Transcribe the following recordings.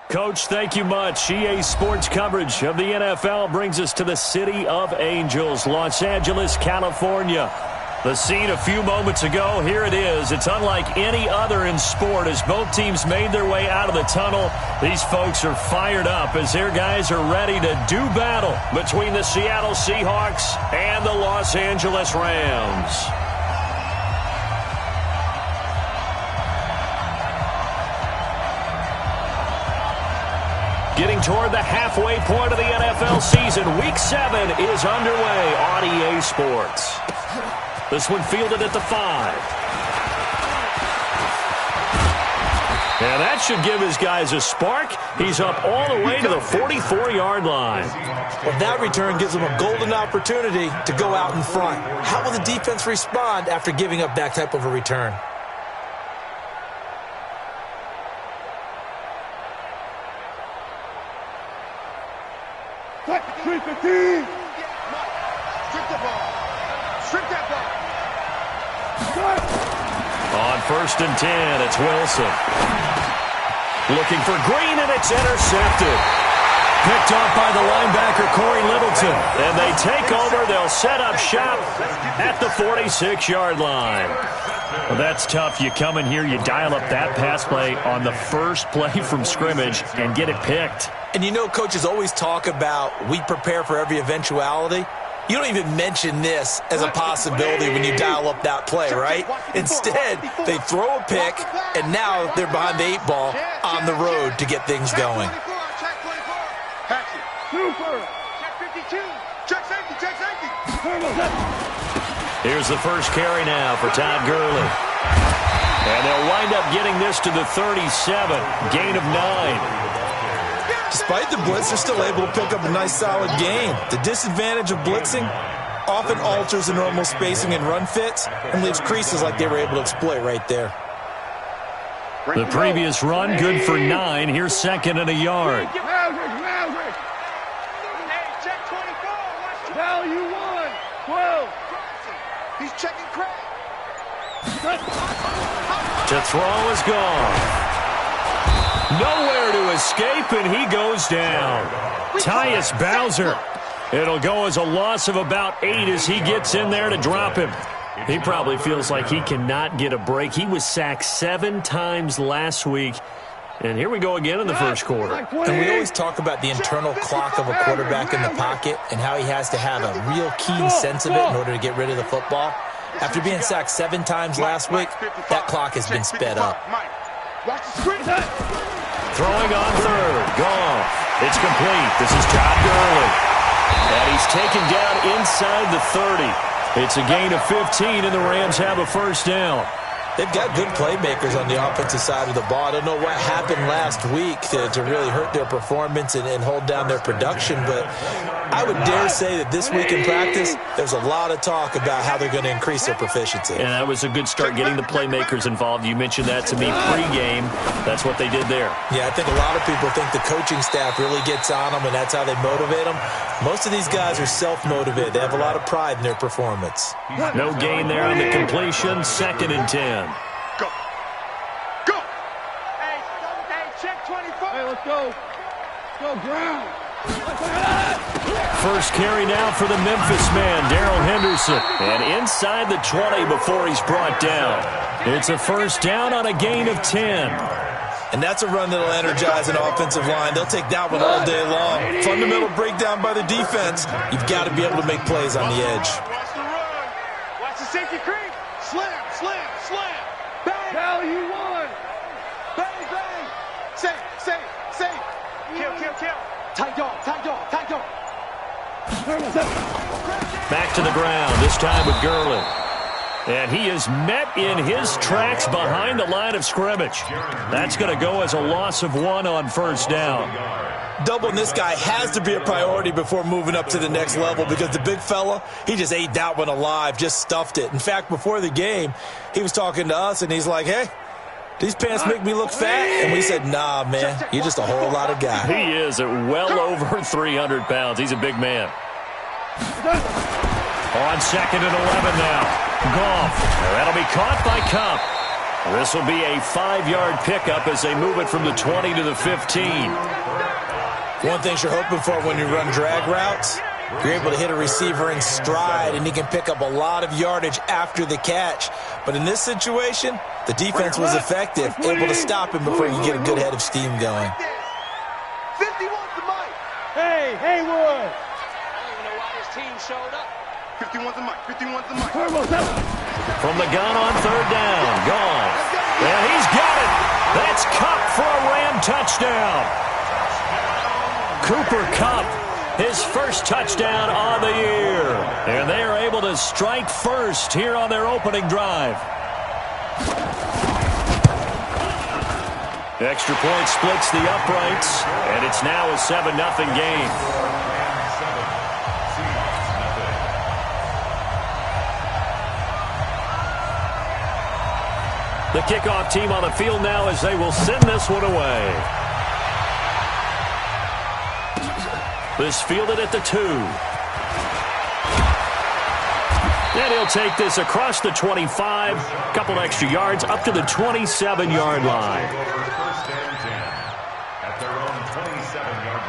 Coach, thank you much. EA Sports coverage of the NFL brings us to the City of Angels, Los Angeles, California. The scene a few moments ago, here it is. It's unlike any other in sport as both teams made their way out of the tunnel. These folks are fired up as their guys are ready to do battle between the Seattle Seahawks and the Los Angeles Rams. Getting toward the halfway point of the NFL season, Week 7 is underway on EA Sports. This one fielded at the 5. And that should give his guys a spark. He's up all the way to the 44-yard line. Well, that return gives them a golden opportunity to go out in front. How will the defense respond after giving up that type of a return? On 1st and 10, it's Wilson. Looking for Green, and it's intercepted. Picked off by the linebacker, Corey Littleton. And they take over. They'll set up shop at the 46-yard line. Well, that's tough. You come in here, you dial up that pass play on the first play from scrimmage and get it picked. And you know coaches always talk about we prepare for every eventuality. You don't even mention this as a possibility when you dial up that play, right? Instead, they throw a pick, and now they're behind the 8 ball on the road to get things going. Here's the first carry now for Todd Gurley. And they'll wind up getting this to the 37, gain of 9. Despite the blitz, they're still able to pick up a nice, solid gain. The disadvantage of blitzing often alters the normal spacing and run fits and leaves creases like they were able to exploit right there. The previous run, good for 9. Here's 2nd and a yard. Value 1, 12. He's checking Craig. To throw is gone. Nowhere to escape, and he goes down. Tyus Bowser. It'll go as a loss of about 8 as he gets in there to drop him. He probably feels like he cannot get a break. He was sacked 7 times last week. And here we go again in the first quarter. And we always talk about the internal clock of a quarterback in the pocket and how he has to have a real keen sense of it in order to get rid of the football. After being sacked 7 times last week, that clock has been sped up. Throwing on 3rd. Goff. It's complete. This is Todd Gurley. And he's taken down inside the 30. It's a gain of 15, and the Rams have a first down. They've got good playmakers on the offensive side of the ball. I don't know what happened last week to really hurt their performance and hold down their production, but I would dare say that this week in practice, there's a lot of talk about how they're going to increase their proficiency. And that was a good start getting the playmakers involved. You mentioned that to me pregame. That's what they did there. Yeah, I think a lot of people think the coaching staff really gets on them, and that's how they motivate them. Most of these guys are self-motivated. They have a lot of pride in their performance. No gain there on the completion. 2nd and 10. Go. Go. Hey, check 24. Hey, let's go. Go ground. First carry now for the Memphis man, Darrell Henderson. And inside the 20 before he's brought down. It's a first down on a gain of 10. And that's a run that'll energize an offensive line. They'll take that one all day long. Fundamental breakdown by the defense. You've got to be able to make plays on the edge. Watch the run. Watch the safety creep. Slam, slam, slam. Bang. Value 1. Bang, bang. Safe. Kill. Tight dog. Back to the ground, this time with Gurley. And he is met in his tracks behind the line of scrimmage. That's going to go as a loss of 1 on first down. Doubling this guy has to be a priority before moving up to the next level because the big fella, he just ate that one alive, just stuffed it. In fact, before the game, he was talking to us, and he's like, hey, these pants make me look fat. And we said, nah, man, you're just a whole lot of guy. He is at well over 300 pounds. He's a big man. On 2nd and 11 now. Goff. That'll be caught by Kupp. This will be a 5-yard pickup as they move it from the 20 to the 15. One thing you're hoping for when you run drag routes, you're able to hit a receiver in stride, and he can pick up a lot of yardage after the catch. But in this situation, the defense was effective, able to stop him before you get a good head of steam going. 50 wants the mic. Hey, Haywood. I don't even know why his team showed up. 50 wants the mic. 50 wants the mic. From the gun on third down. Gone. And he's got it. That's Kupp for a Ram touchdown. Cooper Kupp, his first touchdown on the year. And they are able to strike first here on their opening drive. Extra point splits the uprights, and it's now a 7-0 game. The kickoff team on the field now as they will send this one away. This fielded at the 2. And he'll take this across the 25, a couple extra yards, up to the 27-yard line. First and 10 at their own 27-yard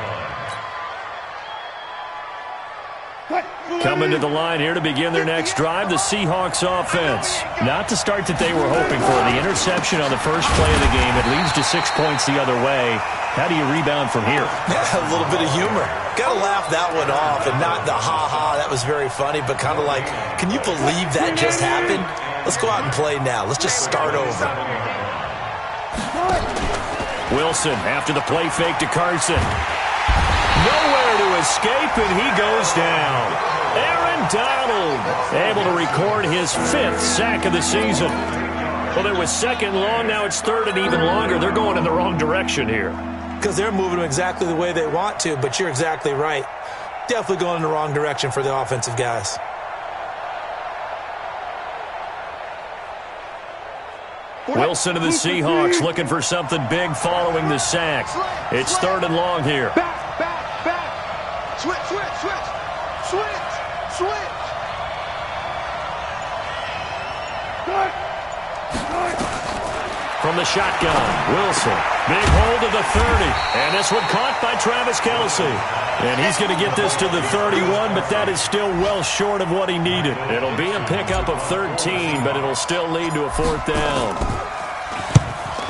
line. Coming to the line here to begin their next drive, the Seahawks offense. Not the start that they were hoping for. The interception on the first play of the game. It leads to 6 points the other way. How do you rebound from here? A little bit of humor. Got to laugh that one off, and not the ha-ha, that was very funny, but kind of like, can you believe that just happened? Let's go out and play now. Let's just start over. Wilson after the play fake to Carson. Nowhere to escape, and he goes down. Aaron Donald able to record his 5th sack of the season. Well, it was second long. Now it's third and even longer. They're going in the wrong direction here. Because they're moving them exactly the way they want to, but you're exactly right. Definitely going in the wrong direction for the offensive guys. Wilson of the Seahawks looking for something big following the sack. It's third and long here. Back, back, back. Switch, switch, switch. Switch, switch. From the shotgun, Wilson. Big hold of the 30. And this one caught by Travis Kelce. And he's going to get this to the 31, but that is still well short of what he needed. It'll be a pickup of 13, but it'll still lead to a 4th down.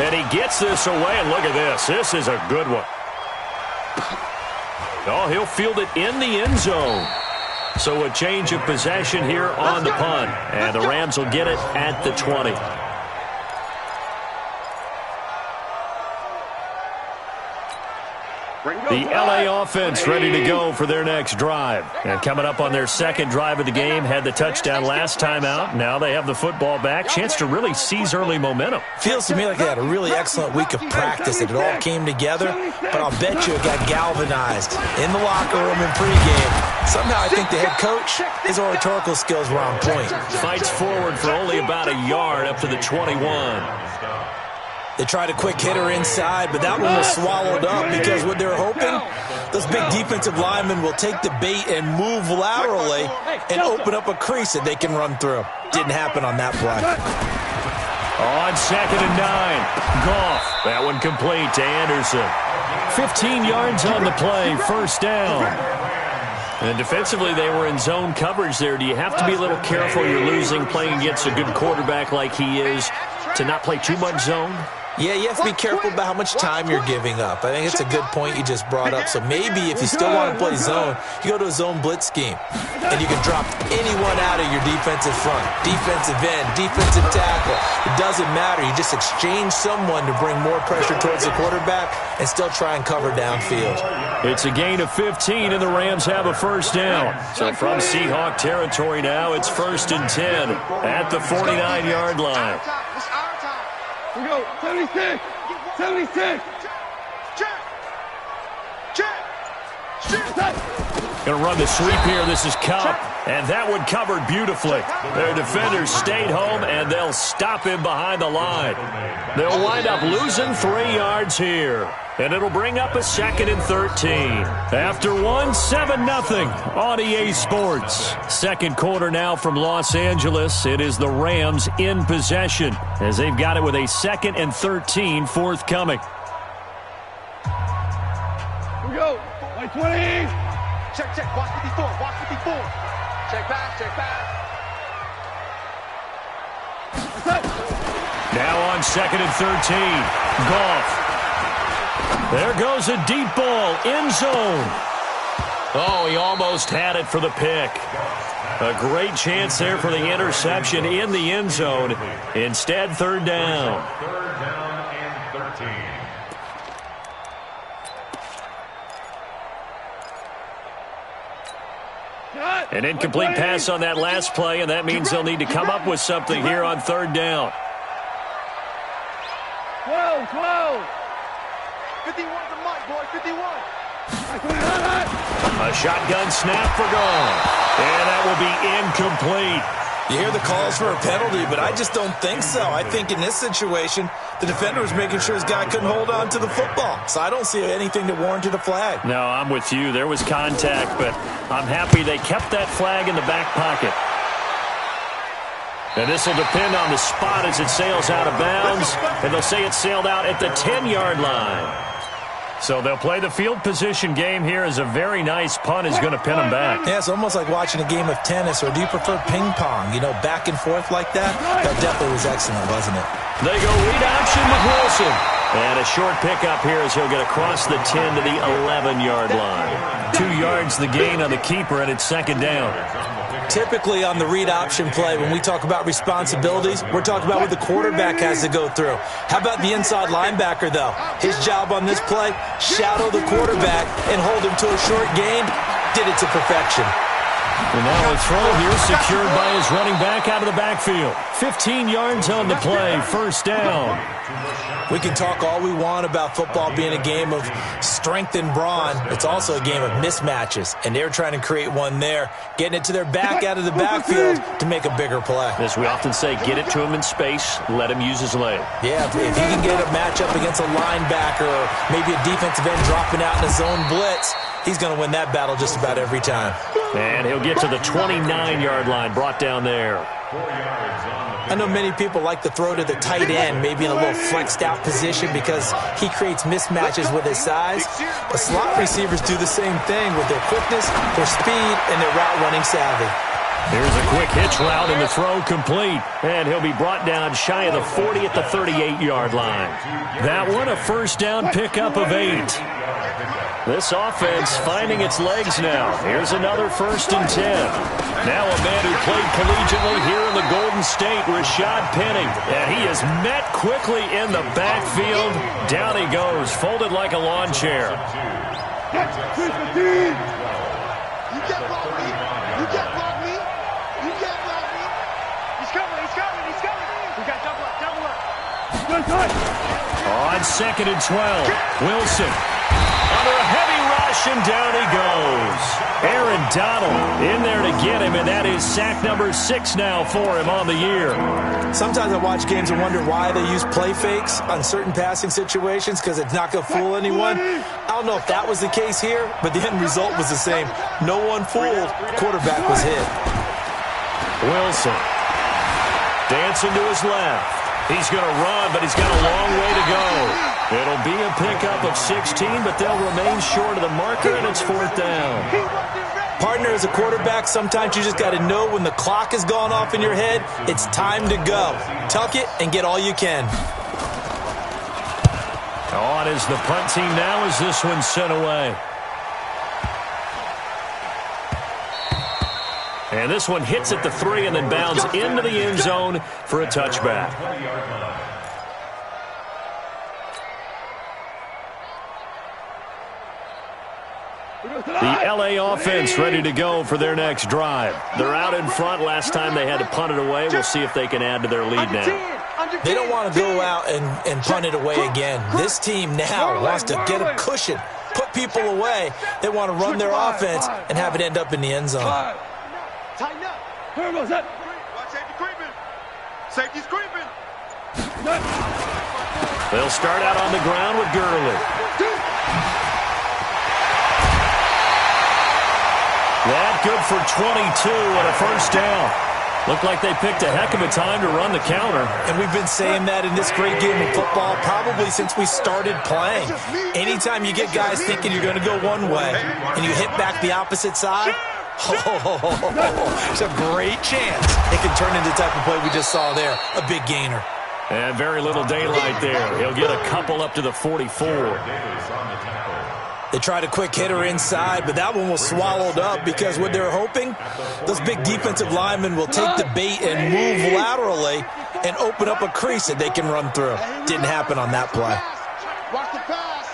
And he gets this away, and look at this. This is a good one. Oh, he'll field it in the end zone. So a change of possession here on the punt. And the Rams will get it at the 20. The LA offense ready to go for their next drive. And coming up on their second drive of the game, had the touchdown last time out. Now they have the football back. Chance to really seize early momentum. Feels to me like they had a really excellent week of practice. It all came together, but I'll bet you it got galvanized in the locker room in pregame. Somehow I think the head coach, his oratorical skills were on point. Fights forward for only about a yard up to the 21. They tried a quick hitter inside, but that one was swallowed up because what they were hoping, those big defensive linemen will take the bait and move laterally and open up a crease that they can run through. Didn't happen on that play. On 2nd and 9, Goff. That one complete to Anderson. 15 yards on the play, first down. And defensively, they were in zone coverage there. Do you have to be a little careful? You're losing, playing against a good quarterback like he is, to not play too much zone? Yeah, you have to be careful about how much time you're giving up. I think it's a good point you just brought up. So maybe if you still want to play zone, you go to a zone blitz scheme. And you can drop anyone out of your defensive front, defensive end, defensive tackle. It doesn't matter. You just exchange someone to bring more pressure towards the quarterback and still try and cover downfield. It's a gain of 15, and the Rams have a first down. So from Seahawk territory now, it's 1st and 10 at the 49-yard line. We go, 76, 76. Check. Check. Check. Going to run the sweep here. This is Cup, and that one covered beautifully. Their defenders stayed home, and they'll stop him behind the line. They'll wind up losing 3 yards here, and it'll bring up a 2nd and 13. After 7-0 on EA Sports. Second quarter now from Los Angeles. It is the Rams in possession as they've got it with a 2nd and 13 forthcoming. Here we go. 20. Check. Watch 54. Check pass. Now on 2nd and 13. Goff. There goes a deep ball. End zone. Oh, he almost had it for the pick. A great chance there for the interception in the end zone. Instead, 3rd down. 3rd down and 13. An incomplete pass on that last play, and that means they'll need to come up with something here on 3rd down. 12. 51's the mic, boy. 51. A shotgun snap for Goff. And that will be incomplete. You hear the calls for a penalty, but I just don't think so. I think in this situation, the defender was making sure his guy couldn't hold on to the football. So I don't see anything that warranted a flag. No, I'm with you. There was contact, but I'm happy they kept that flag in the back pocket. And this will depend on the spot as it sails out of bounds. And they'll say it sailed out at the 10-yard line. So they'll play the field position game here as a very nice punt is going to pin them back. Yeah, it's almost like watching a game of tennis, or do you prefer ping pong? You know, back and forth like that? That definitely was excellent, wasn't it? They go read option with Wilson. And a short pickup here as he'll get across the 10 to the 11-yard line. 2 yards the gain on the keeper, and it's 2nd down. Typically on the read option play, when we talk about responsibilities, we're talking about what the quarterback has to go through. How about the inside linebacker, though? His job on this play, shadow the quarterback and hold him to a short gain. Did it to perfection. And now a throw here secured by his running back out of the backfield. 15 yards on the play, 1st down. We can talk all we want about football being a game of strength and brawn. It's also a game of mismatches, and they're trying to create one there, getting it to their back out of the backfield to make a bigger play. As we often say, get it to him in space, let him use his leg. Yeah, if he can get a matchup against a linebacker or maybe a defensive end dropping out in a zone blitz, he's going to win that battle just about every time. And he'll get to the 29-yard line, brought down there. 4 yards on the I know many people like to throw to the tight end, maybe in a little flexed out position because he creates mismatches with his size. The slot receivers do the same thing with their quickness, their speed, and their route running savvy. Here's a quick hitch route and the throw complete. And he'll be brought down shy of the 40 at the 38-yard line. That one a 1st down pickup of 8. This offense finding its legs now. Here's another 1st and 10. Now a man who played collegiately here in the Golden State, Rashad Penny. And he is met quickly in the backfield. Down he goes, folded like a lawn chair. You can't block me. You can't block me. You can't block me. He's coming. We got double up. Good touch. On 2nd and 12, Wilson. Under a heavy rush, and down he goes. Aaron Donald in there to get him, and that is sack number 6 now for him on the year. Sometimes I watch games and wonder why they use play fakes on certain passing situations because it's not going to fool anyone. I don't know if that was the case here, but the end result was the same. No one fooled. The quarterback was hit. Wilson dancing to his left. He's going to run, but he's got a long way to go. It'll be a pickup of 16, but they'll remain short of the marker, and it's 4th down. Partner, as a quarterback, sometimes you just got to know when the clock has gone off in your head, it's time to go. Tuck it and get all you can. On is the punt team now as this one's sent away. And this one hits at the 3 and then bounds into the end zone for a touchback. The LA offense ready to go for their next drive. They're out in front. Last time they had to punt it away. We'll see if they can add to their lead now. They don't want to go out and punt it away again. This team now wants to get a cushion put people away. They want to run their offense and have it end up in the end zone. Tighten up. Where was that? Watch safety creeping. Safety's creeping. They'll start out on the ground with Gurley. That good for 22 and a first down. Looked like they picked a heck of a time to run the counter. And we've been saying that in this great game of football probably since we started playing. Anytime you get guys thinking you're going to go one way and you hit back the opposite side, it's a great chance it can turn into the type of play we just saw there, a big gainer. And very little daylight there. He'll get a couple up to the 44. They tried a quick hitter inside, but that one was swallowed up because what they're hoping, those big defensive linemen will take the bait and move laterally and open up a crease that they can run through. Didn't happen on that play. Watch the pass.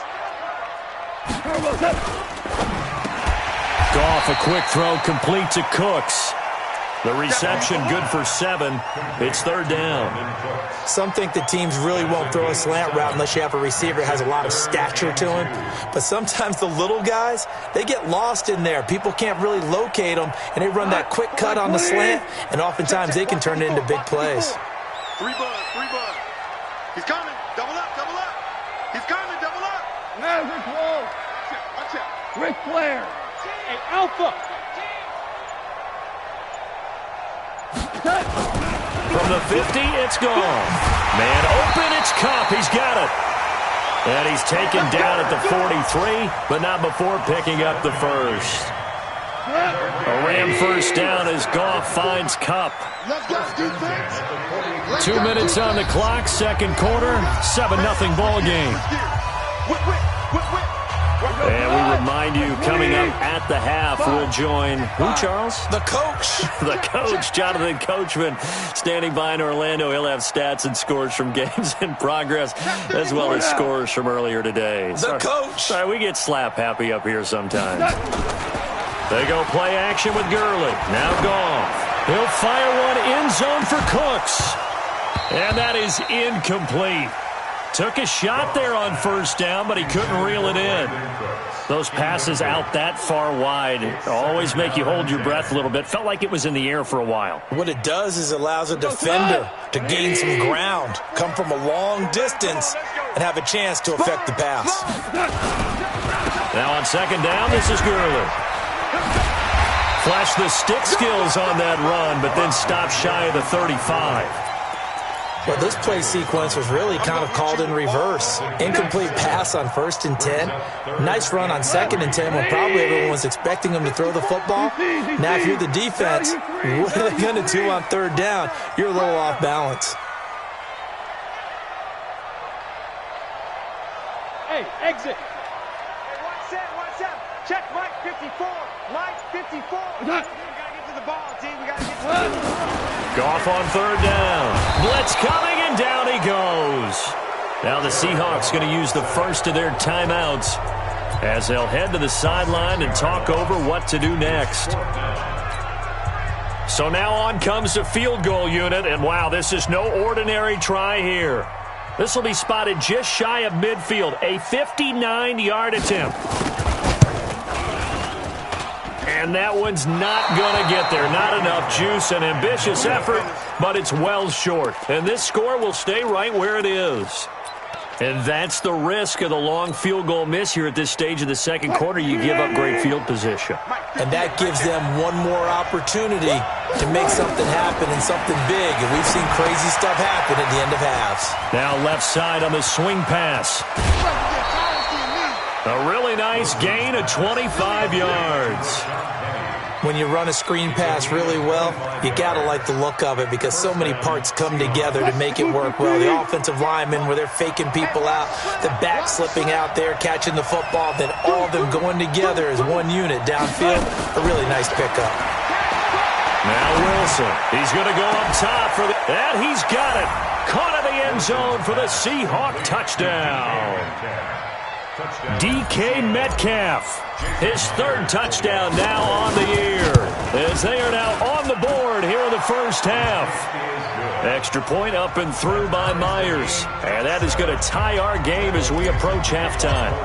Goff, a quick throw complete to Cooks. The reception good for 7. It's third down. Some think the teams really won't throw a slant route unless you have a receiver that has a lot of stature to him. But sometimes the little guys, they get lost in there. People can't really locate them, and they run that quick cut on the slant, and oftentimes they can turn it into big plays. 3 bud. He's coming. Double up. He's coming. Double up. Now Rick Wall. Watch out. Ric Flair. Hey, Alpha. From the 50, it's gone. Man open, it's Kupp. He's got it. And he's taken down at the 43, but not before picking up the first. A Ram first down as Goff finds Kupp. 2 minutes on the clock, second quarter, 7-0 ball game. And we remind you, coming up at the half, we'll join who, Charles? The coach. The coach, Jonathan Coachman, standing by in Orlando. He'll have stats and scores from games in progress, as well as scores from earlier today. The coach. Sorry, we get slap happy up here sometimes. They go play action with Gurley. Now Goff. He'll fire one end zone for Cooks. And that is incomplete. Took a shot there on first down, but he couldn't reel it in. Those passes out that far wide always make you hold your breath a little bit. Felt like it was in the air for a while. What it does is allows a defender to gain some ground, come from a long distance, and have a chance to affect the pass. Now on second down, this is Gurley. Flashed the stick skills on that run, but then stopped shy of the 35. Well, this play sequence was really kind of called in reverse. Incomplete pass on 1st and 10. Nice run on 2nd and 10 when probably everyone was expecting him to throw the football. Now, if you're the defense, what are they going to do on 3rd down? You're a little off balance. Hey, exit. Hey, watch out. Check Mike 54. Mike 54. We got to get to the ball, team. We got to get to the ball. Goff on 3rd down. Blitz coming, and down he goes. Now the Seahawks going to use the first of their timeouts as they'll head to the sideline and talk over what to do next. So now on comes the field goal unit, and wow, this is no ordinary try here. This will be spotted just shy of midfield, a 59-yard attempt. And that one's not going to get there. Not enough juice, an ambitious effort, but it's well short. And this score will stay right where it is. And that's the risk of the long field goal miss here at this stage of the second quarter. You give up great field position. And that gives them one more opportunity to make something happen and something big. And we've seen crazy stuff happen at the end of halves. Now left side on the swing pass. A really nice gain of 25 yards. When you run a screen pass really well, you got to like the look of it because so many parts come together to make it work well. The offensive linemen, where they're faking people out, the back slipping out there, catching the football, then all of them going together as one unit downfield. A really nice pickup. Now Wilson, he's going to go up top for the, and he's got it. Caught in the end zone for the Seahawk touchdown. DK Metcalf, his 3rd touchdown now on the year, as they are now on the board here in the first half. Extra point up and through by Myers, and that is going to tie our game as we approach halftime.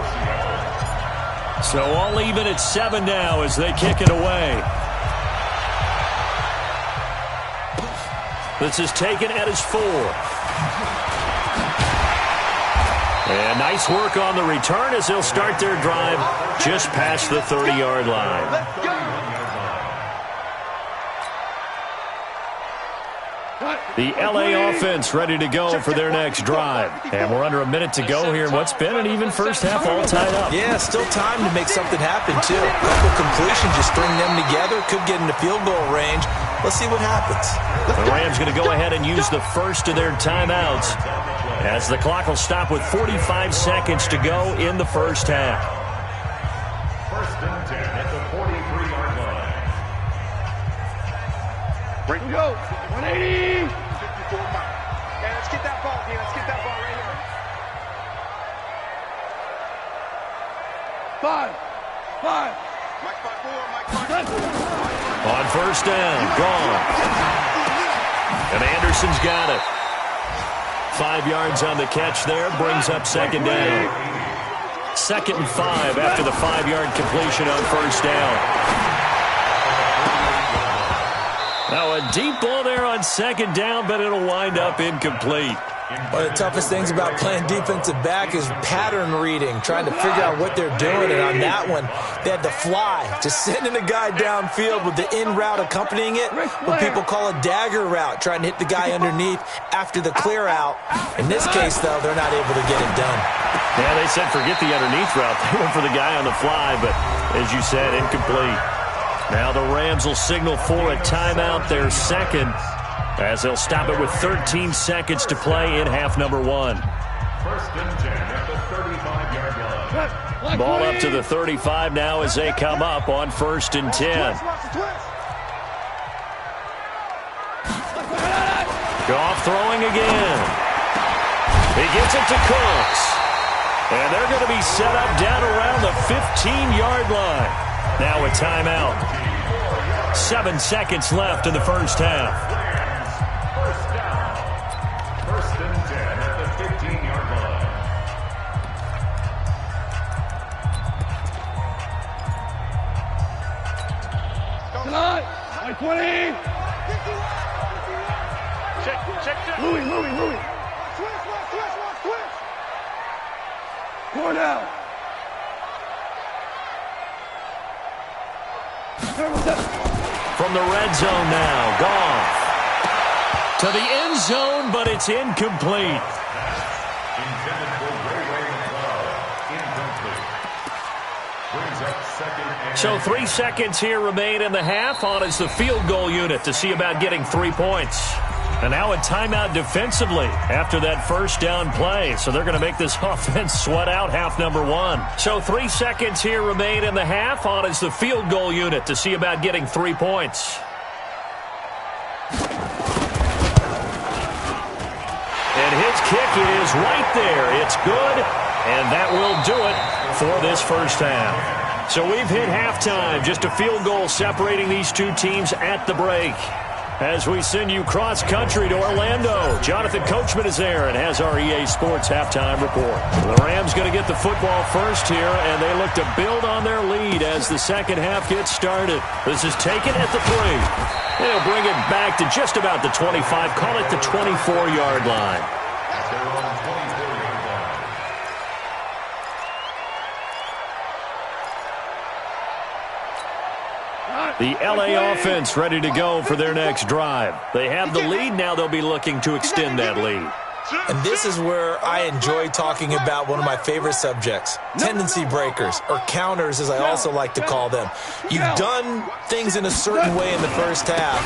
So all even at 7 now as they kick it away. This is taken at his 4. And nice work on the return as they'll start their drive just past the 30-yard line. Let's go. The LA offense ready to go for their next drive. And we're under a minute to go here in what's been an even first half, all tied up. Yeah, still time to make something happen, too. A couple completions, just string them together. Could get into field goal range. Let's see what happens. The Rams going to go ahead and use the first of their timeouts as the clock will stop with 45 seconds to go in the first half. First and 10 at the 43-yard line. Ready to go. 180. 54 miles. Yeah, let's get that ball, Let's get that ball right here. 5. Mike 5-4. Mike 5-4. On first down, gone. And Anderson's got it. 5 yards on the catch there, brings up second down. 2nd and 5 after the 5-yard completion on first down. Now a deep ball there on second down, but it'll wind up incomplete. One of the toughest things about playing defensive back is pattern reading, trying to figure out what they're doing. And on that one, they had to fly, just sending a guy downfield with the in route accompanying it, what people call a dagger route, trying to hit the guy underneath after the clear out. In this case, though, they're not able to get it done. Yeah, they said forget the underneath route. They went for the guy on the fly, but as you said, incomplete. Now the Rams will signal for a timeout, their second, as they'll stop it with 13 seconds to play in half number 1. First and 10 at the 35-yard line. Ball up to the 35 now as they come up on first and 10. Goff throwing again. He gets it to Cooks. And they're going to be set up down around the 15-yard line. Now a timeout. 7 seconds left in the first half. First down. First and 10 at the 15-yard line. Tonight, 20. Check. Louis. Switch. Four down. From the red zone now, Goff. To the end zone, but it's incomplete. Intended for Ray McCloud. Incomplete. Brings up second and... So 3 seconds here remain in the half. On is the field goal unit to see about getting 3 points. And now a timeout defensively after that first down play. So they're going to make this offense sweat out half number 1. So 3 seconds here remain in the half. On is the field goal unit to see about getting 3 points. And his kick is right there. It's good. And that will do it for this first half. So we've hit halftime. Just a field goal separating these two teams at the break. As we send you cross-country to Orlando, Jonathan Coachman is there and has our EA Sports halftime report. The Rams going to get the football first here, and they look to build on their lead as the second half gets started. This is taken at the 3. They'll bring it back to just about the 25, call it the 24-yard line. At their own 24-yard line. The LA offense ready to go for their next drive. They have the lead. Now they'll be looking to extend that lead. And this is where I enjoy talking about one of my favorite subjects, tendency breakers, or counters as I also like to call them. You've done things in a certain way in the first half,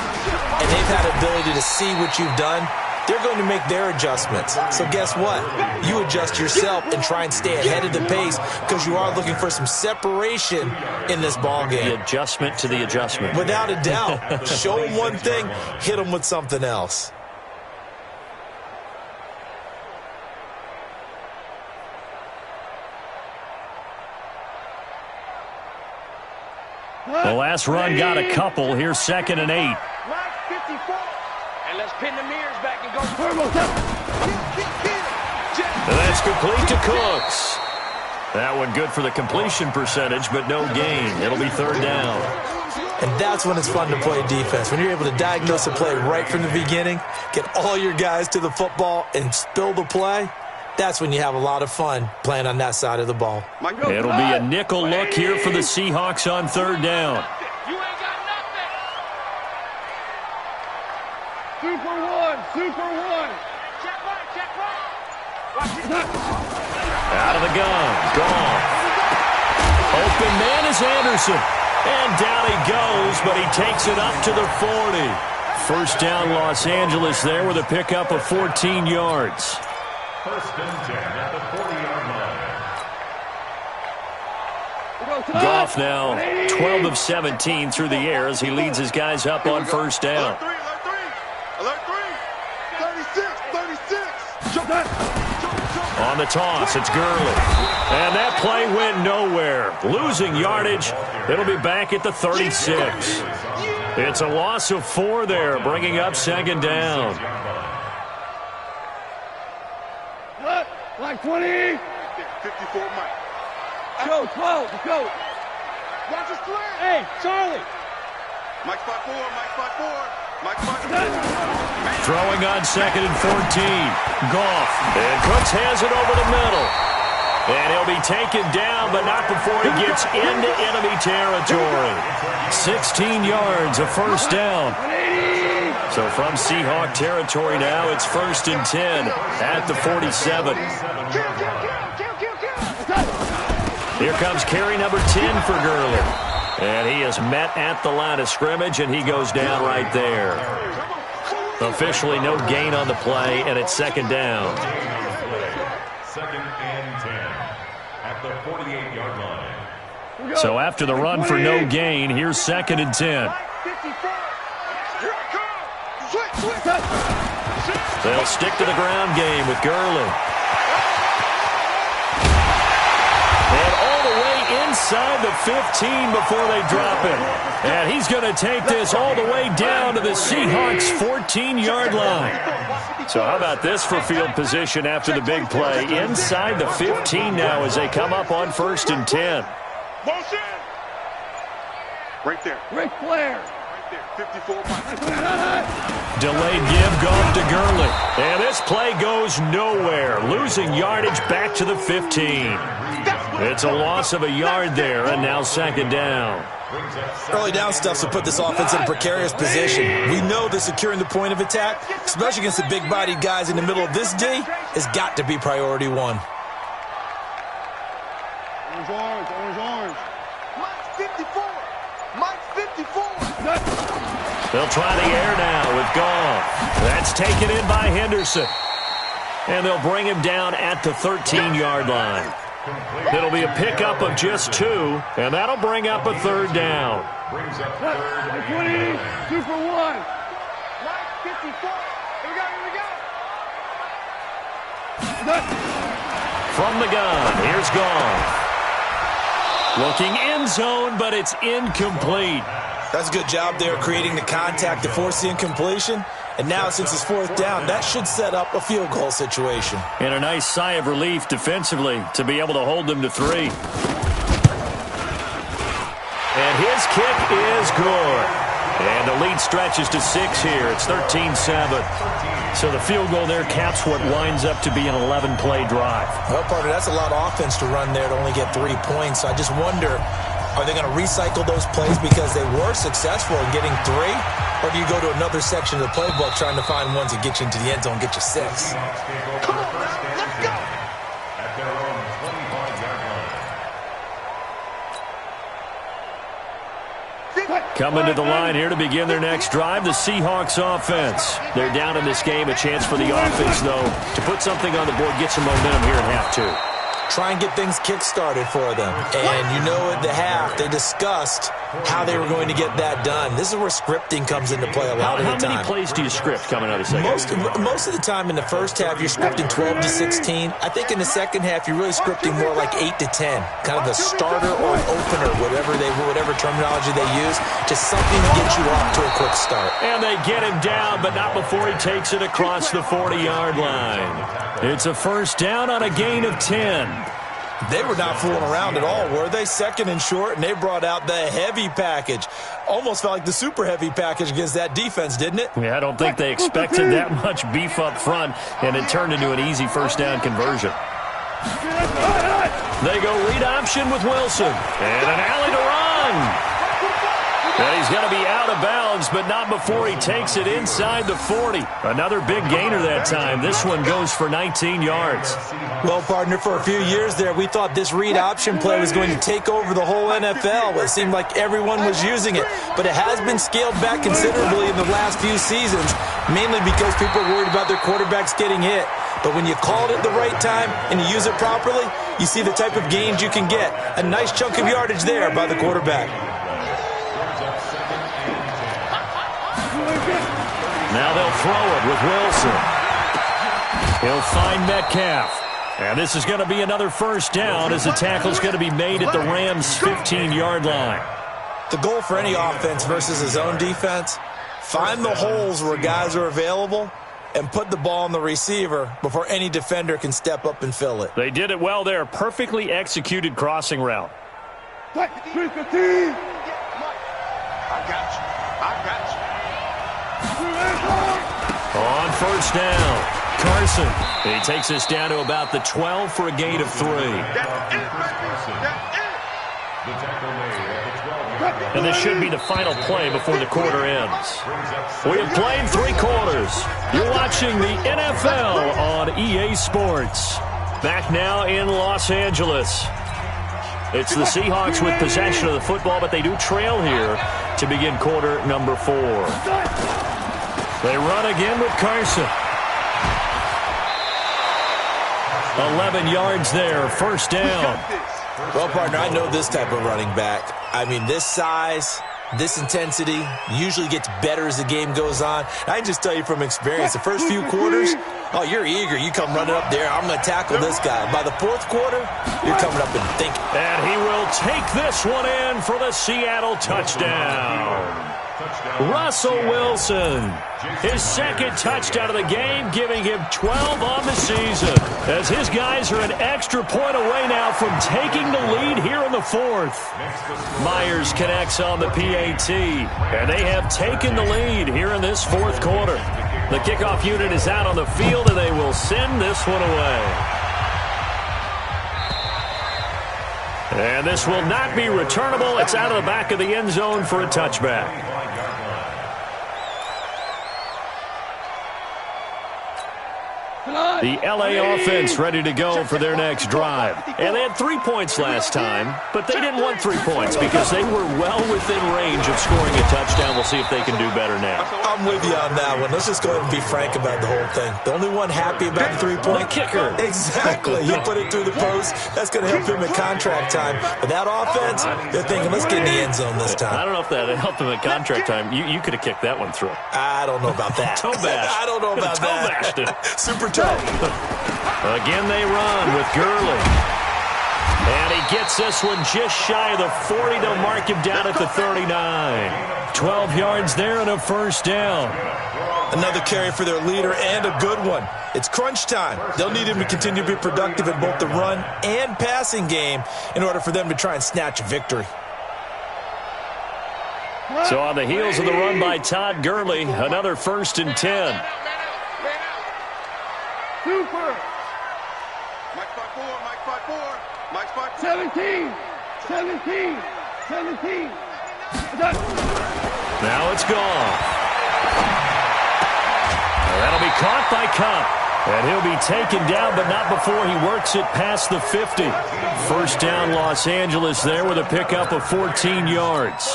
and they've had ability to see what you've done. They're going to make their adjustments. So guess what? You adjust yourself and try and stay ahead of the pace because you are looking for some separation in this ball game. The adjustment to the adjustment. Without a doubt. Show them one thing, hit them with something else. The last run got a couple. Here's 2nd and 8. Mike 54. And let's pin the mirrors back and go. And that's complete to Cooks. That one good for the completion percentage, but no gain. It'll be third down. And that's when it's fun to play defense. When you're able to diagnose a play right from the beginning, get all your guys to the football, and spill the play, that's when you have a lot of fun playing on that side of the ball. It'll be a nickel look here for the Seahawks on third down. You ain't got nothing. Super one, super one. Check right, check right. Out of the gun, gone. Open man is Anderson. And down he goes, but he takes it up to the 40. First down, Los Angeles there with a pickup of 14 yards. First and 10 at the 40-yard line. Goff now 12 of 17 through the air as he leads his guys up on first down. Alert three. 36. Jump that. On the toss, it's Gurley. And that play went nowhere. Losing yardage. It'll be back at the 36. It's a loss of 4 there, bringing up second down. Like 20. 54, Mike. Go, 12, go. Watch his slant. Hey, Charlie. Mike spot 4, Mike spot 4. Mike spot 4. Throwing on second and 14. Goff. And Cooks has it over the middle. And he'll be taken down, but not before he gets into enemy territory. 16 yards, a first down. So from Seahawk territory now, it's first and 10 at the 47. Here comes carry number 10 for Gurley. And he is met at the line of scrimmage, and he goes down right there. Officially no gain on the play, and it's second down. Second and 10 at the 48-yard line. So after the run for no gain, here's second and 10. They'll stick to the ground game with Gurley. And all the way inside the 15 before they drop it. And he's going to take this all the way down to the Seahawks' 14-yard line. So how about this for field position after the big play? Inside the 15 now as they come up on first and 10. Motion. Right there. Ric Flair. Right there. 54. Delayed give, Goff to Gurley. And this play goes nowhere. Losing yardage back to the 15. It's a loss of a yard there, and now second down. Early down stuff to put this offense in a precarious position. We know that securing the point of attack, especially against the big-bodied guys in the middle of this D, has got to be priority one. Orange. Mike's 54. Mike's 54. They'll try the air now with Goff. That's taken in by Henderson. And they'll bring him down at the 13-yard line. It'll be a pickup of just 2, and that'll bring up a third down. Brings up third and 20, super 1. Mike 54. Here we go. From the gun, here's Goff. Looking end zone, but it's incomplete. That's a good job there creating the contact to force the incompletion. And now, since it's fourth down, that should set up a field goal situation. And a nice sigh of relief defensively to be able to hold them to 3. And his kick is good. And the lead stretches to 6 here. It's 13-7. So the field goal there caps what winds up to be an 11-play drive. Well, partner, that's a lot of offense to run there to only get 3 points. So I just wonder, are they going to recycle those plays because they were successful in getting 3? Or do you go to another section of the playbook trying to find ones that get you into the end zone and get you 6? Come on, man. Let's go. at their own 25-yard line. Coming to the line here to begin their next drive, the Seahawks offense. They're down in this game. A chance for the offense, though, to put something on the board, get some momentum here at half 2. Try and get things kick-started for them. And you know at the half, they discussed how they were going to get that done. This is where scripting comes into play a lot of the time. How many plays do you script coming out of the second? Most of the time in the first half, you're scripting 12 to 16. I think in the second half, you're really scripting more like 8 to 10. Kind of a starter or an opener, whatever terminology they use. Just something to get you off to a quick start. And they get him down, but not before he takes it across the 40-yard line. It's a first down on a gain of 10. They were not fooling around at all, were they? Second and short, and they brought out the heavy package. Almost felt like the super heavy package against that defense, didn't it? Yeah, I don't think they expected that much beef up front, and it turned into an easy first down conversion. They go read option with Wilson, and an alley to run. And he's going to be out of bounds, but not before he takes it inside the 40. Another big gainer that time. This one goes for 19 yards. Well, partner, for a few years there, we thought this read option play was going to take over the whole NFL. It seemed like everyone was using it, but it has been scaled back considerably in the last few seasons, mainly because people are worried about their quarterbacks getting hit. But when you call it at the right time and you use it properly, you see the type of gains you can get. A nice chunk of yardage there by the quarterback. Now they'll throw it with Wilson. He'll find Metcalf. And this is going to be another first down as the tackle's going to be made at the Rams' 15-yard line. The goal for any offense versus his own defense, find the holes where guys are available and put the ball on the receiver before any defender can step up and fill it. They did it well there. Perfectly executed crossing route. I got you. I got you. On first down, Carson. He takes us down to about the 12 for a gain of 3. And this should be the final play before the quarter ends. We have played 3 quarters. You're watching the NFL on EA Sports. Back now in Los Angeles. It's the Seahawks with possession of the football, but they do trail here to begin quarter number 4. They run again with Carson. 11 yards there, first down. Well, partner, I know this type of running back. I mean, this size, this intensity usually gets better as the game goes on. I can just tell you from experience, the first few quarters, oh, you're eager. You come running up there, I'm going to tackle this guy. By the 4th quarter, you're coming up and thinking. And he will take this one in for the Seattle touchdown. Russell Wilson, his second touchdown of the game, giving him 12 on the season. As his guys are an extra point away now from taking the lead here in the 4th. Myers connects on the PAT, and they have taken the lead here in this 4th quarter. The kickoff unit is out on the field, and they will send this one away. And this will not be returnable. It's out of the back of the end zone for a touchback. The LA offense ready to go for their next drive. And they had 3 points last time, but they didn't want 3 points because they were well within range of scoring a touchdown. We'll see if they can do better now. I'm with you on that one. Let's just go ahead and be frank about the whole thing. The only one happy about the 3-point kicker. Exactly. He put it through the post. That's going to help him in contract time. But that offense, they're thinking, let's get in the end zone this time. I don't know if that helped him in contract time. You could have kicked that one through. I don't know about that. Toe bash. I don't know about that. Toe bashed it. Super tough. Again they run with Gurley. And he gets this one just shy of the 40. They'll mark him down at the 39. 12 yards there and a first down. Another carry for their leader and a good one. It's crunch time. They'll need him to continue to be productive in both the run and passing game in order for them to try and snatch a victory. So on the heels of the run by Todd Gurley, another 1st and 10. Super. Mike 5-4, Mike 5-4, Mike 5-4. 17. Now it's gone. That'll be caught by Cup. And he'll be taken down, but not before he works it past the 50. First down, Los Angeles there with a pickup of 14 yards.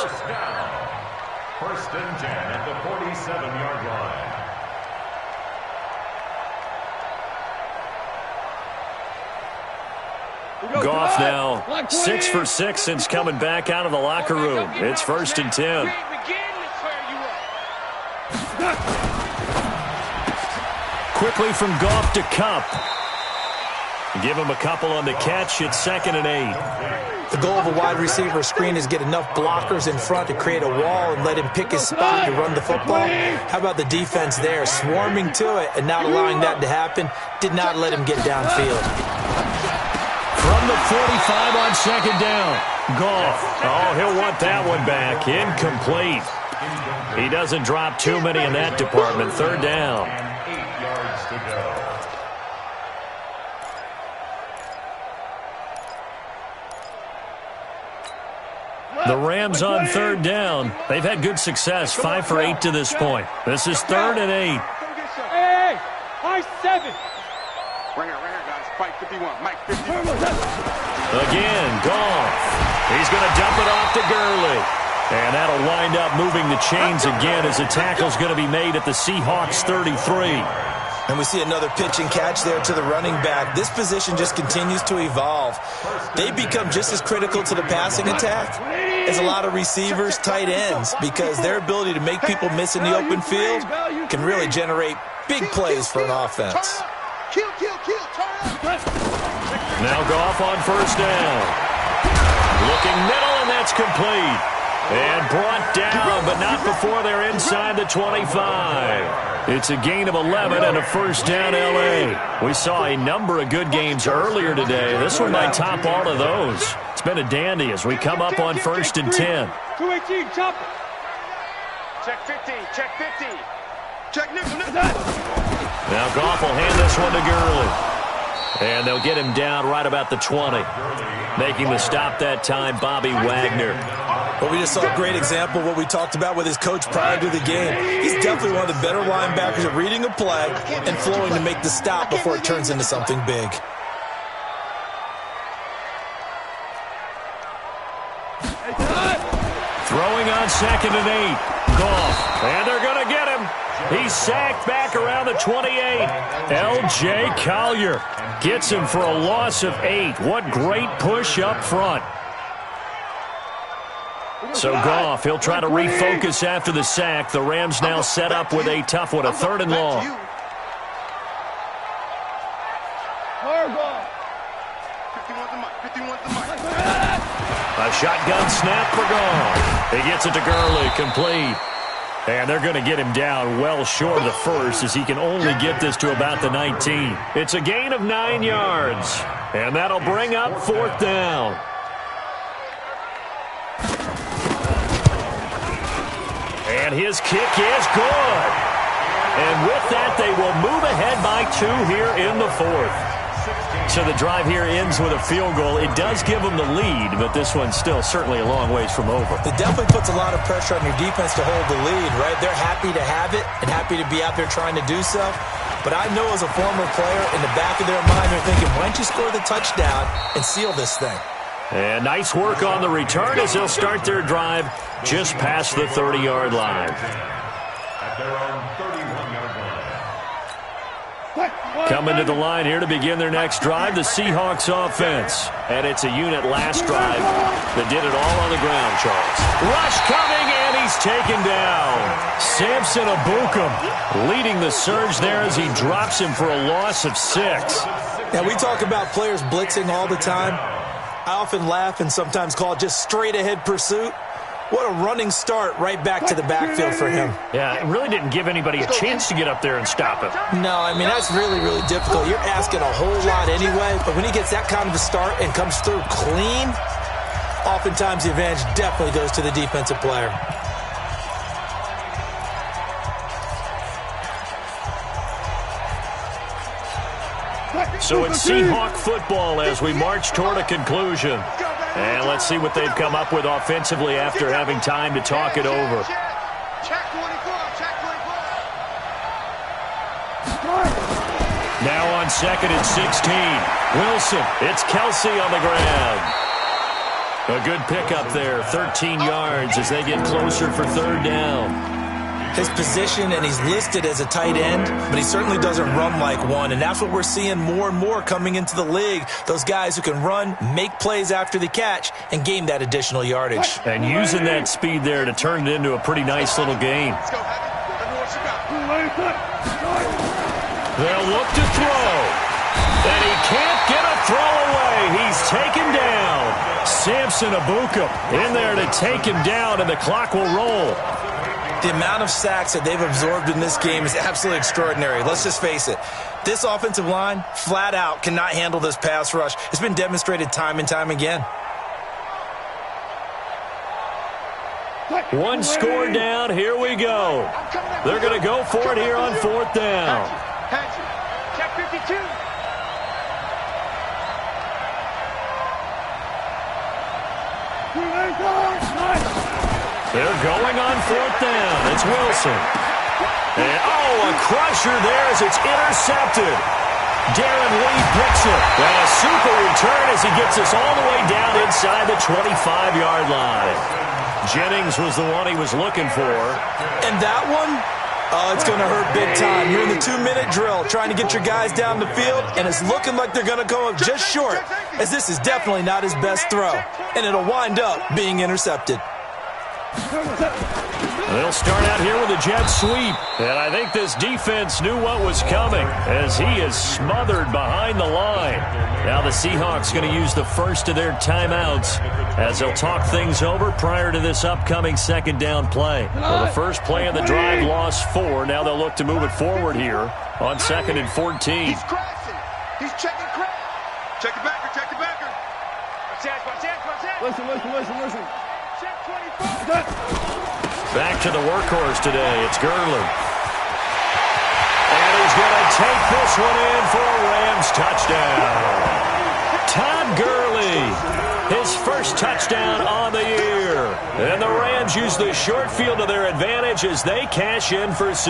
First and 10 at the 47-yard line. Goff now 6 for 6 since coming back out of the locker room. It's 1st and 10. Quickly from Goff to Cup. Give him a couple on the catch. It's 2nd and 8. The goal of a wide receiver screen is get enough blockers in front to create a wall and let him pick his spot to run the football. How about the defense there, swarming to it and not allowing that to happen? Did not let him get downfield. From the 45 on second down. Goff. Oh, he'll want that one back. Incomplete. He doesn't drop too many in that department. Third down. 8 yards to go. The Rams on third down. They've had good success, 5 for 8 to this point. This is 3rd and 8. Hey, high 7. Right here, guys. Mike 51. Mike 51. Again, Goff. He's going to dump it off to Gurley. And that'll wind up moving the chains again as the tackle's going to be made at the Seahawks 33. And we see another pitch and catch there to the running back. This position just continues to evolve. They become just as critical to the passing attack as a lot of receivers, tight ends, because their ability to make people miss in the open field can really generate big plays for an offense. Now Goff on first down. Looking middle, and that's complete. And brought down, but not before they're inside the 25. It's a gain of 11 and a first down, L.A. We saw a number of good games earlier today. This one might top all of those. It's been a dandy as we come up on 1st and 10. 218, chop it. Check 50, check 50. Check nickel. Now Goff will hand this one to Gurley. And they'll get him down right about the 20. Making the stop that time, Bobby Wagner. But we just saw a great example of what we talked about with his coach prior to the game. He's definitely one of the better linebackers at reading a play and flowing to make the stop before it turns into something big. Throwing on 2nd and 8. Goff. And they're going to get him. He's sacked back around the 28. L.J. Collier gets him for a loss of 8. What great push up front. So Goff, he'll try to refocus after the sack. The Rams now set up with a tough one, a 3rd and long. A shotgun snap for Goff. He gets it to Gurley, complete. And they're going to get him down well short of the first as he can only get this to about the 19. It's a gain of 9 yards. And that'll bring up 4th down. And his kick is good. And with that, they will move ahead by 2 here in the 4th. So the drive here ends with a field goal. It does give them the lead, but this one's still certainly a long ways from over. It definitely puts a lot of pressure on your defense to hold the lead, right? They're happy to have it and happy to be out there trying to do so. But I know as a former player, in the back of their mind, they're thinking, why don't you score the touchdown and seal this thing? And nice work on the return as they'll start their drive just past the 30-yard line. At their own 31-yard line. Coming to the line here to begin their next drive, the Seahawks offense. And it's a unit last drive that did it all on the ground, Charles. Rush coming, and he's taken down. Samson Abukum leading the surge there as he drops him for a loss of 6. Now, we talk about players blitzing all the time. I often laugh and sometimes call it just straight-ahead pursuit. What a running start right back to the backfield for him. Yeah, it really didn't give anybody a chance to get up there and stop him. No, I mean, that's really, really difficult. You're asking a whole lot anyway, but when he gets that kind of a start and comes through clean, oftentimes the advantage definitely goes to the defensive player. So it's Seahawk football as we march toward a conclusion. And let's see what they've come up with offensively after having time to talk it over. Now on 2nd and 16. Wilson, it's Kelsey on the ground. A good pickup there, 13 yards as they get closer for 3rd down. His position, and he's listed as a tight end, but he certainly doesn't run like one, and that's what we're seeing more and more coming into the league. Those guys who can run, make plays after the catch, and gain that additional yardage. And using that speed there to turn it into a pretty nice little gain. They'll look to throw, and he can't get a throw away. He's taken down. Samson Abukum in there to take him down, and the clock will roll. The amount of sacks that they've absorbed in this game is absolutely extraordinary. Let's just face it. This offensive line, flat out, cannot handle this pass rush. It's been demonstrated time and time again. One score down. Here we go. They're going to go for it here on 4th down. Check 52. They're going on 4th down. It's Wilson. And, a crusher there as it's intercepted. Darren Lee picks it. And a super return as he gets us all the way down inside the 25-yard line. Jennings was the one he was looking for. And that one, it's going to hurt big time. You're in the 2-minute drill trying to get your guys down the field, and it's looking like they're going to come up just short, as this is definitely not his best throw. And it'll wind up being intercepted. They'll start out here with a jet sweep. And I think this defense knew what was coming as he is smothered behind the line. Now the Seahawks going to use the first of their timeouts as they'll talk things over prior to this upcoming 2nd down play. Well, the first play of the drive lost 4. Now they'll look to move it forward here on 2nd and 14. He's crashing. He's checking crash. Check the backer. Check the backer. Watch out. Listen. Check 25. Back to the workhorse today. It's Gurley. And he's going to take this one in for a Rams touchdown. Todd Gurley, his first touchdown on the year. And the Rams use the short field to their advantage as they cash in for 6.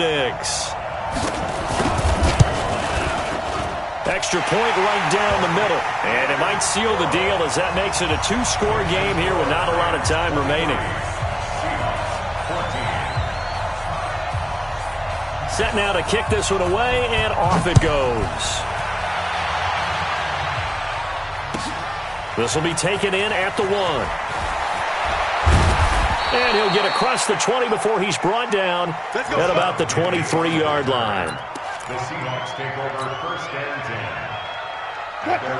Extra point right down the middle. And it might seal the deal as that makes it a 2-score game here with not a lot of time remaining. Set now to kick this one away, and off it goes. This will be taken in at the 1. And he'll get across the 20 before he's brought down at about the 23-yard line. The Seahawks take over 1st and 10.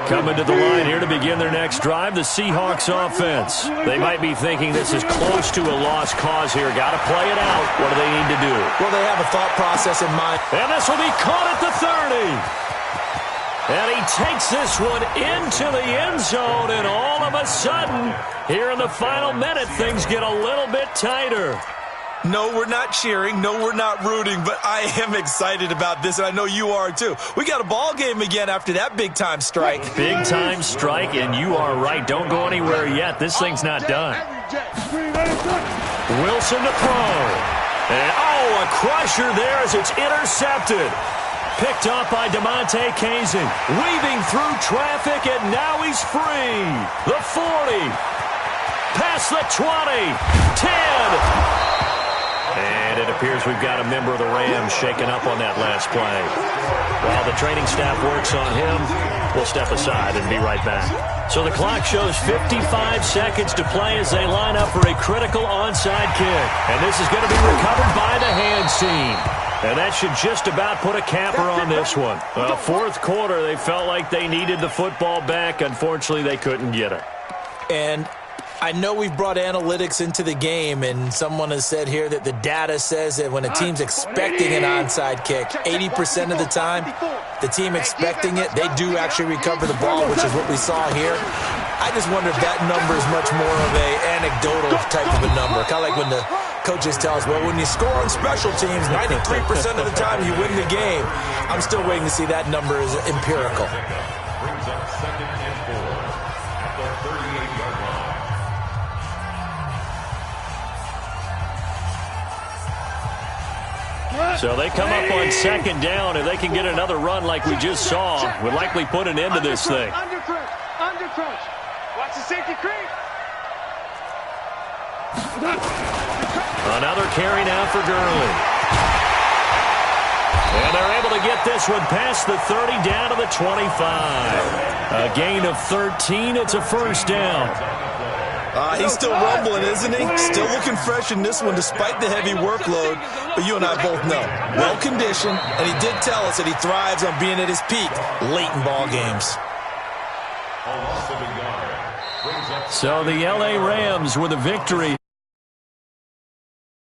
Coming to the line here to begin their next drive, the Seahawks offense. They might be thinking this is close to a lost cause here. Got to play it out. What do they need to do? Well, they have a thought process in mind. And this will be caught at the 30. And he takes this one into the end zone, and all of a sudden, here in the final minute, things get a little bit tighter. No, we're not cheering. No, we're not rooting, but I am excited about this, and I know you are too. We got a ball game again after that big-time strike. Big-time strike, and you are right. Don't go anywhere yet. This thing's not done. Wilson to throw. And, a crusher there as it's intercepted. Picked up by DeMonte Kazin. Weaving through traffic, and now he's free. The 40. Past the 20. 10. And it appears we've got a member of the Rams shaken up on that last play. While the training staff works on him, we'll step aside and be right back. So the clock shows 55 seconds to play as they line up for a critical onside kick. And this is going to be recovered by the hands team. And that should just about put a capper on this one. Well, 4th quarter, they felt like they needed the football back. Unfortunately, they couldn't get it. And I know we've brought analytics into the game, and someone has said here that the data says that when a team's expecting an onside kick, 80% of the time, the team expecting it, they do actually recover the ball, which is what we saw here. I just wonder if that number is much more of a anecdotal type of a number. Kind of like when the coaches tell us, well, when you score on special teams, 93% of the time you win the game. I'm still waiting to see that number is empirical. Brings up 2nd and 4 at the 38-yard line. So they come up on 2nd down. If they can get another run like we just saw, would likely put an end to this thing. Under crunch. Watch the safety creep. Another carry now for Gurley. And they're able to get this one past the 30 down to the 25. A gain of 13. It's a 1st down. He's still rumbling, isn't he? Still looking fresh in this one despite the heavy workload. But you and I both know, well-conditioned, and he did tell us that he thrives on being at his peak late in ball games. So the L.A. Rams with a victory.